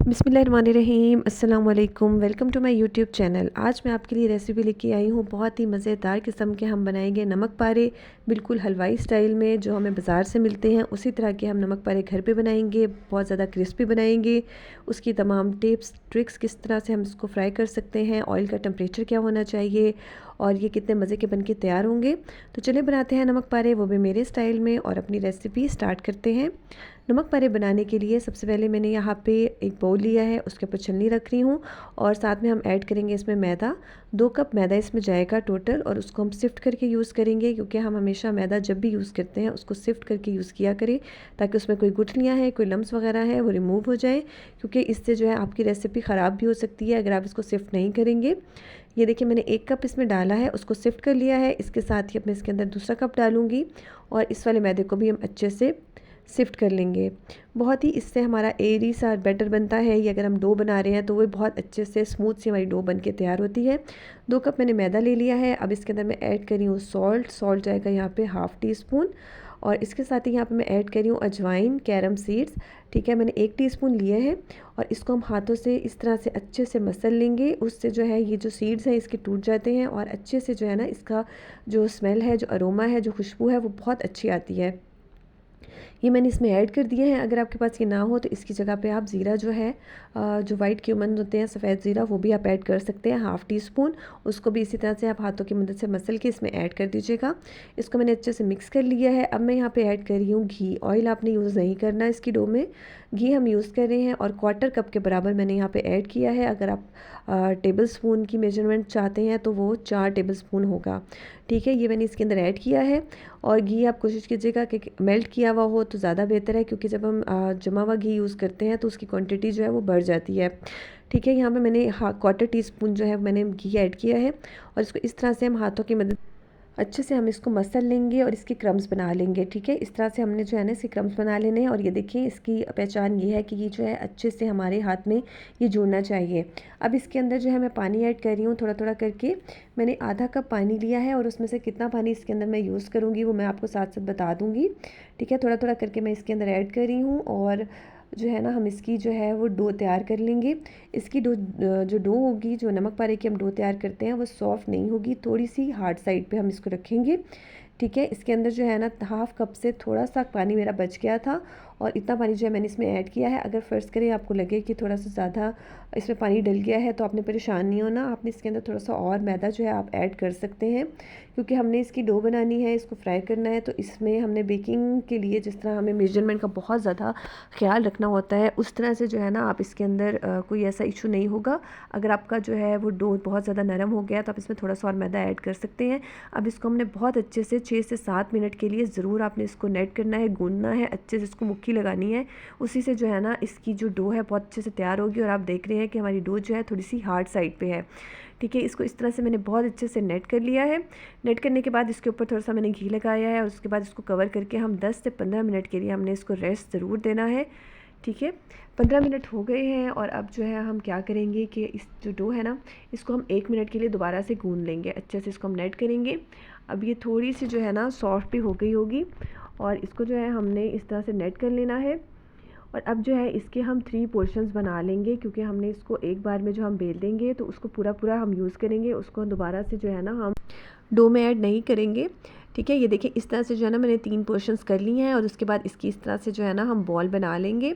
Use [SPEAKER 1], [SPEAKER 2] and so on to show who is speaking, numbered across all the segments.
[SPEAKER 1] बिस्मिल्लाहिर्रहमानिर्रहीम अस्सलाम वालेकुम। Welcome to my YouTube channel. आज मैं आपके लिए रेसिपी लेके आई हूँ। बहुत ही मज़ेदार किस्म के हम बनाएंगे नमक पारे, बिल्कुल हलवाई स्टाइल में, जो हमें बाज़ार से मिलते हैं उसी तरह के हम नमक पारे घर पे बनाएंगे। बहुत ज़्यादा क्रिस्पी बनाएंगे। उसकी तमाम टिप्स ट्रिक्स, किस तरह से हम इसको फ्राई कर सकते हैं, ऑयल का टेम्परेचर क्या होना चाहिए और ये कितने मज़े के बन के तैयार होंगे। तो चलिए बनाते हैं नमक पारे, वो भी मेरे स्टाइल में, और अपनी रेसिपी स्टार्ट करते हैं। नमक पारे बनाने के लिए सबसे पहले मैंने यहाँ पे एक बाउल लिया है, उसके ऊपर छलनी रख रही हूँ और साथ में हम ऐड करेंगे इसमें मैदा। 2 कप मैदा इसमें जाएगा टोटल, और उसको हम सिफ्ट करके यूज़ करेंगे, क्योंकि हम हमेशा मैदा जब भी यूज़ करते हैं उसको सिफ्ट करके यूज़ किया करें, ताकि उसमें कोई गुठलियाँ हैं, कोई लम्स वगैरह है वो रिमूव हो जाए, क्योंकि इससे जो है आपकी रेसिपी ख़राब भी हो सकती है अगर आप इसको सिफ्ट नहीं करेंगे। ये देखिए मैंने 1 कप इसमें डाला है, उसको सिफ्ट कर लिया है। इसके साथ ही अब मैं इसके अंदर दूसरा कप डालूँगी और इस वाले मैदे को भी हम अच्छे से सिफ्ट कर लेंगे। बहुत ही इससे हमारा एरी सा बैटर बनता है। ये अगर हम डो बना रहे हैं तो वो बहुत अच्छे से स्मूथ सी हमारी डो बन के तैयार होती है। 2 कप मैंने मैदा ले लिया है। अब इसके अंदर मैं ऐड कर रही हूँ सॉल्ट जाएगा यहाँ पे ½ टीस्पून, और इसके साथ ही यहाँ पे मैं ऐड कर रही हूँ अजवाइन, कैरम सीड्स। ठीक है, मैंने 1 टीस्पून लिए हैं और इसको हम हाथों से इस तरह से अच्छे से मसल लेंगे। उससे जो है ये जो सीड्स हैं इसके टूट जाते हैं और अच्छे से जो है ना इसका जो स्मेल है, जो अरोमा है, जो खुशबू है वो बहुत अच्छी आती है। ये मैंने इसमें ऐड कर दिए हैं। अगर आपके पास ये ना हो तो इसकी जगह पे आप ज़ीरा जो है, जो वाइट क्यूमन होते हैं, सफ़ेद ज़ीरा, वो भी आप ऐड कर सकते हैं ½ टीस्पून। उसको भी इसी तरह से आप हाथों की मदद से मसल के इसमें ऐड कर दीजिएगा। इसको मैंने अच्छे से मिक्स कर लिया है। अब मैं यहाँ पे ऐड कर रही हूँ घी। ऑयल आपने यूज़ नहीं करना इसकी डो में, घी हम यूज़ कर रहे हैं, और 1/4 कप के बराबर मैंने यहाँ पे ऐड किया है। अगर आप टेबल स्पून की मेजरमेंट चाहते हैं तो वो 4 टेबल स्पून होगा। ठीक है, ये मैंने इसके अंदर ऐड किया है। और घी आप कोशिश कीजिएगा कि मेल्ट किया हुआ हो तो ज़्यादा बेहतर है, क्योंकि जब हम जमा हुआ घी यूज़ करते हैं तो उसकी क्वांटिटी जो है वो बढ़ जाती है। ठीक है, यहाँ पे मैंने 1/4 टीस्पून जो है मैंने घी ऐड किया है, और इसको इस तरह से हम हाथों की मदद अच्छे से हम इसको मसल लेंगे और इसके क्रम्स बना लेंगे। ठीक है, इस तरह से हमने जो है ना इसके क्रम्स बना लेने हैं। और ये देखिए इसकी पहचान ये है कि ये जो है अच्छे से हमारे हाथ में ये जुड़ना चाहिए। अब इसके अंदर जो है मैं पानी ऐड कर रही हूँ थोड़ा थोड़ा करके। मैंने ½ कप पानी लिया है और उसमें से कितना पानी इसके अंदर मैं यूज़ करूँगी वो मैं आपको साथ साथ बता दूँगी। ठीक है, थोड़ा थोड़ा करके मैं इसके अंदर ऐड कर रही हूँ, और जो है ना हम इसकी जो है वो डो तैयार कर लेंगे। इसकी जो डो होगी, जो नमक पारे की हम डो तैयार करते हैं, वो सॉफ्ट नहीं होगी, थोड़ी सी हार्ड साइड पे हम इसको रखेंगे। ठीक है, इसके अंदर जो है ना ½ कप से थोड़ा सा पानी मेरा बच गया था, और इतना पानी जो है मैंने इसमें ऐड किया है। अगर फ़र्ज़ करें आपको लगे कि थोड़ा सा ज़्यादा इसमें पानी डल गया है तो आपने परेशान नहीं होना, आपने इसके अंदर थोड़ा सा और मैदा जो है आप ऐड कर सकते हैं, क्योंकि हमने इसकी डो बनानी है, इसको फ्राई करना है। तो इसमें हमने बेकिंग के लिए जिस तरह हमें मेजरमेंट का बहुत ज़्यादा ख्याल रखना होता है, उस तरह से जो है ना आप इसके अंदर कोई ऐसा इशू नहीं होगा। अगर आपका जो है वो डो बहुत ज़्यादा नरम हो गया तो आप इसमें थोड़ा सा और मैदा ऐड कर सकते हैं। अब इसको हमने बहुत अच्छे से 6 से 7 मिनट के लिए ज़रूर आपने इसको नेट करना है, गूंदना है, अच्छे से इसको मुक्की लगानी है। उसी से जो है ना इसकी जो डो है बहुत अच्छे से तैयार होगी, और आप देख रहे हैं कि हमारी डो जो है थोड़ी सी हार्ड साइड पे है। ठीक है, इसको इस तरह से मैंने बहुत अच्छे से नेट कर लिया है। नेट करने के बाद इसके ऊपर थोड़ा सा मैंने घी लगाया है, और उसके बाद इसको कवर करके हम 10 से 15 मिनट के लिए हमने इसको रेस्ट ज़रूर देना है। ठीक है, 15 मिनट हो गए हैं, और अब जो है हम क्या करेंगे कि इस जो डो है ना इसको हम 1 मिनट के लिए दोबारा से गूंद लेंगे। अच्छे से इसको हम नेट करेंगे। अब ये थोड़ी सी जो है ना सॉफ्ट भी हो गई होगी, और इसको जो है हमने इस तरह से नेट कर लेना है। और अब जो है इसके हम 3 पोर्शंस बना लेंगे, क्योंकि हमने इसको एक बार में जो हम बेल देंगे तो उसको पूरा पूरा हम यूज़ करेंगे, उसको दोबारा से जो है ना हम डो में ऐड नहीं करेंगे। ठीक है, ये देखिए इस तरह से जो है ना मैंने 3 पोर्शंस कर लिए हैं, और उसके बाद इसकी इस तरह से जो है ना हम बॉल बना लेंगे।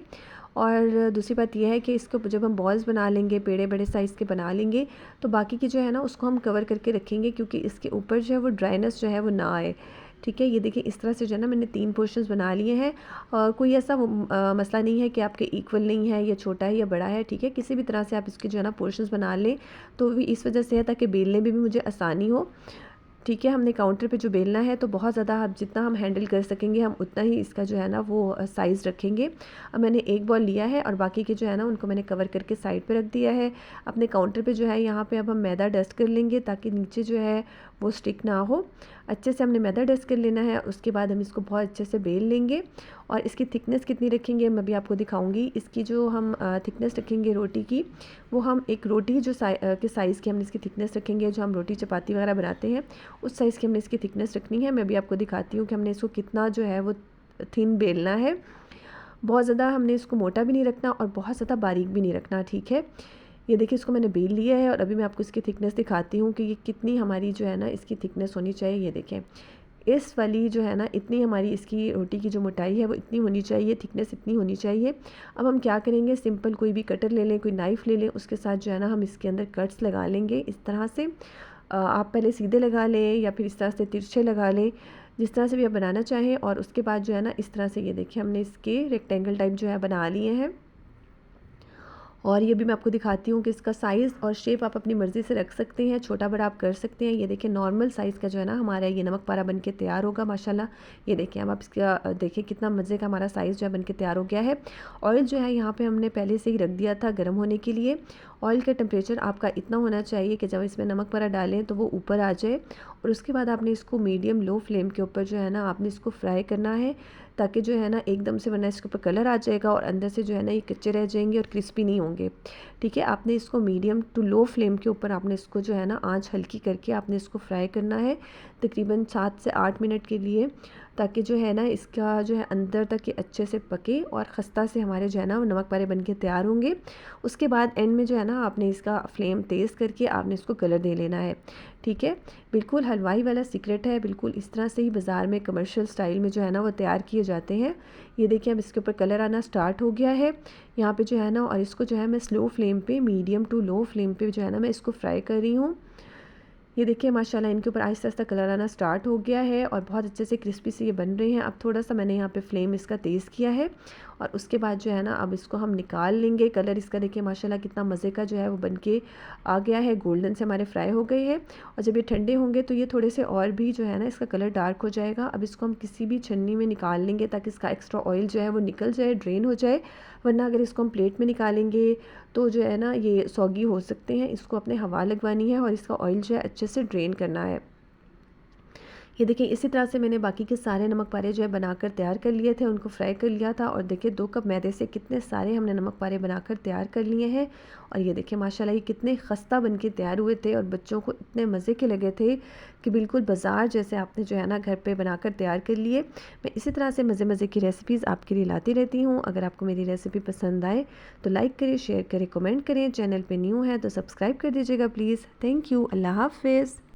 [SPEAKER 1] और दूसरी बात यह है कि इसको जब हम बॉल्स बना लेंगे, पेड़े बड़े साइज़ के बना लेंगे, तो बाकी की जो है ना उसको हम कवर करके रखेंगे, क्योंकि इसके ऊपर जो है वो ड्राइनेस जो है वो ना आए। ठीक है, ये देखिए इस तरह से जो है ना मैंने 3 पोर्शंस बना लिए हैं। और कोई ऐसा मसला नहीं है कि आपके इक्वल नहीं है, या छोटा है या बड़ा है। ठीक है, किसी भी तरह से आप इसके जो है ना पोर्शंस बना लें, तो भी इस वजह से है ताकि बेलने में भी मुझे आसानी हो। ठीक है, हमने काउंटर पे जो बेलना है तो बहुत ज़्यादा हम जितना हम हैंडल कर सकेंगे हम उतना ही इसका जो है ना वो साइज़ रखेंगे। अब मैंने एक बॉल लिया है, और बाकी के जो है ना उनको मैंने कवर करके साइड पे रख दिया है। अपने काउंटर पे जो है यहाँ पे अब हम मैदा डस्ट कर लेंगे, ताकि नीचे जो है वो स्टिक ना हो। अच्छे से हमने मैदा डस्ट कर लेना है। उसके बाद हम इसको बहुत अच्छे से बेल लेंगे, और इसकी थिकनेस कितनी रखेंगे मैं भी आपको दिखाऊंगी। इसकी जो हम थिकनेस रखेंगे रोटी की, वो हम एक रोटी जो के साइज़ की हमने इसकी थिकनेस रखेंगे, जो हम रोटी चपाती वगैरह बनाते हैं उस साइज़ की हमने इसकी थिकनेस रखनी है। मैं भी आपको दिखाती हूँ कि हमने इसको कितना जो है वो थिन बेलना है। बहुत ज़्यादा हमने इसको मोटा भी नहीं रखना और बहुत ज़्यादा बारीक भी नहीं रखना, ठीक है। ये देखिए इसको मैंने बेल लिया है और अभी मैं आपको इसकी थिकनेस दिखाती हूँ कि ये कितनी हमारी जो है ना इसकी थिकनेस होनी चाहिए। ये देखें इस वाली जो है ना इतनी हमारी इसकी रोटी की जो मोटाई है वो इतनी होनी चाहिए, थिकनेस इतनी होनी चाहिए। अब हम क्या करेंगे, सिंपल कोई भी कटर ले लें, कोई नाइफ़ ले लें, उसके साथ जो है ना हम इसके अंदर कट्स लगा लेंगे इस तरह से। आप पहले सीधे लगा लें या फिर इस तरह से तिरछे लगा लें, जिस तरह से भी आप बनाना चाहें। और उसके बाद जो है ना इस तरह से ये देखिए हमने इसके रेक्टेंगल टाइप जो है बना लिए हैं। और ये भी मैं आपको दिखाती हूँ कि इसका साइज़ और शेप आप अपनी मर्ज़ी से रख सकते हैं, छोटा बड़ा आप कर सकते हैं। ये देखिए नॉर्मल साइज़ का जो है ना हमारा ये नमक पारा बन के तैयार होगा माशाल्लाह। ये देखिए अब आप इसका देखिए कितना मज़े का हमारा साइज़ जो है बन के तैयार हो गया है। ऑयल जो है यहाँ पे हमने पहले से ही रख दिया था गर्म होने के लिए। ऑयल का टेम्परेचर आपका इतना होना चाहिए कि जब इसमें नमक पारा डालें तो वो ऊपर आ जाए। और उसके बाद आपने इसको मीडियम लो फ्लेम के ऊपर जो है ना आपने इसको फ्राई करना है, ताकि जो है ना एकदम से, वरना इसके ऊपर कलर आ जाएगा और अंदर से जो है ना ये कच्चे रह जाएंगे और क्रिस्पी नहीं होंगे। ठीक है, आपने इसको मीडियम टू लो फ्लेम के ऊपर आपने इसको जो है ना आंच हल्की करके आपने इसको फ्राई करना है तकरीबन 7 से 8 मिनट के लिए, ताकि जो है ना इसका जो है अंदर तक ये अच्छे से पके और खस्ता से हमारे जो है ना नमक पारे बन के तैयार होंगे। उसके बाद एंड में जो है ना आपने इसका फ्लेम तेज़ करके आपने इसको कलर दे लेना है। ठीक है, बिल्कुल हलवाई वाला सीक्रेट है, बिल्कुल इस तरह से ही बाज़ार में कमर्शियल स्टाइल में जो है ना वो तैयार किए जाते हैं। ये देखिए अब इसके ऊपर कलर आना स्टार्ट हो गया है यहाँ पे जो है ना, और इसको जो है मैं स्लो फ्लेम पे, मीडियम टू लो फ्लेम पे जो है ना मैं इसको फ्राई कर रही हूँ। ये देखिए माशाल्लाह इनके ऊपर आहिस्ता आहिस्ता कलर आना स्टार्ट हो गया है और बहुत अच्छे से क्रिस्पी से ये बन रहे हैं। अब थोड़ा सा मैंने यहाँ पे फ्लेम इसका तेज़ किया है और उसके बाद जो है ना अब इसको हम निकाल लेंगे। कलर इसका देखिए माशाल्लाह कितना मज़े का जो है वो बन के आ गया है, गोल्डन से हमारे फ्राई हो गए हैं। और जब ये ठंडे होंगे तो ये थोड़े से और भी जो है ना इसका कलर डार्क हो जाएगा। अब इसको हम किसी भी छन्नी में निकाल लेंगे ताकि इसका एक्स्ट्रा ऑयल जो है वो निकल जाए, ड्रेन हो जाए। वरना अगर इसको हम प्लेट में निकालेंगे तो जो है ना ये सौगी हो सकते हैं। इसको अपने हवा लगवानी है और इसका ऑयल जो है अच्छे से ड्रेन करना है। ये देखिए इसी तरह से मैंने बाकी के सारे नमक पारे जो है बनाकर तैयार कर लिए थे, उनको फ्राई कर लिया था। और देखिए 2 कप मैदे से कितने सारे हमने नमक पारे बनाकर तैयार कर लिए हैं। और ये देखिए माशाल्लाह ये कितने खस्ता बन के तैयार हुए थे और बच्चों को इतने मज़े के लगे थे कि बिल्कुल बाज़ार जैसे आपने जो है ना घर पे बनाकर तैयार कर लिए। मैं इसी तरह से मज़े मज़े की रेसिपीज़ आपके लिए लाती रहती हूँ। अगर आपको मेरी रेसिपी पसंद आए तो लाइक करें, शेयर करें, कमेंट करें। चैनल पर न्यू है तो सब्सक्राइब कर दीजिएगा प्लीज़। Thank you. अल्लाह हाफ़िज़।